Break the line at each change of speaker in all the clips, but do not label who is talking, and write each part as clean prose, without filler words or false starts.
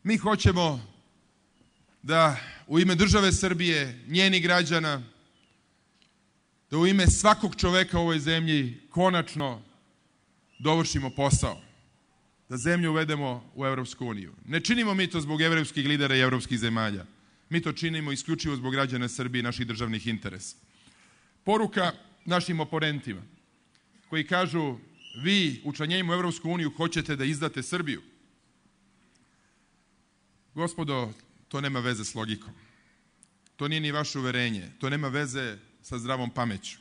Mi hoćemo da u ime države Srbije, njenih građana, da u ime svakog čoveka u ovoj zemlji konačno dovršimo posao, da zemlju uvedemo u Evropsku uniju. Ne činimo mi to zbog evropskih lidera i evropskih zemalja. Mi to činimo isključivo zbog građana Srbije i naših državnih interesa. Poruka našim oponentima koji kažu vi učlanjenjem u Evropsku uniju hoćete da izdate Srbiju. Gospodo, to nema veze s logikom. To nije ni vaše uverenje. To nema veze sa zdravom pameću.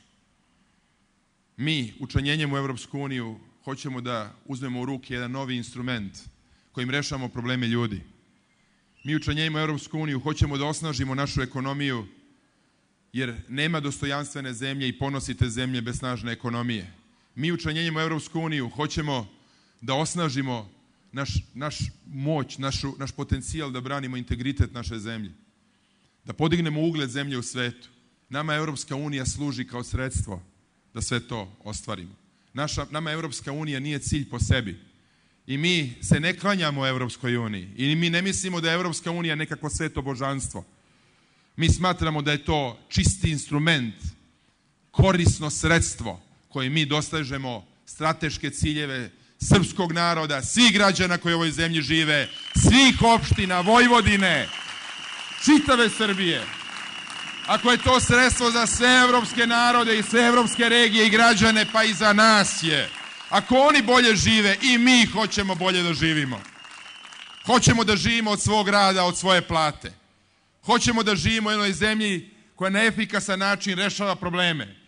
Mi učlanjenjem u Evropsku uniju hoćemo da uzmemo u ruke jedan novi instrument kojim rešavamo probleme ljudi. Mi učlanjenjem u Evropsku uniju hoćemo da osnažimo našu ekonomiju, jer nema dostojanstvene zemlje i ponosite zemlje bez snažne ekonomije. Mi učlanjenjem u Evropsku uniju hoćemo da osnažimo naš moć, naš potencijal da branimo integritet naše zemlje, da podignemo ugled zemlje u svetu. Nama Evropska unija služi kao sredstvo da sve to ostvarimo. Nama Evropska unija nije cilj po sebi i mi se ne klanjamo Evropskoj uniji i mi ne mislimo da je Evropska unija nekakvo sveto božanstvo. Mi smatramo da je to čisti instrument, korisno sredstvo koje mi dostižemo strateške ciljeve srpskog naroda, svih građana koji u ovoj zemlji žive, svih opština, Vojvodine, čitave Srbije. Ako je to sredstvo za sve evropske narode i sve evropske regije i građane, pa i za nas je. Ako oni bolje žive, i mi hoćemo bolje da živimo. Hoćemo da živimo od svog rada, od svoje plate. Hoćemo da živimo u jednoj zemlji koja na efikasan način rešava probleme.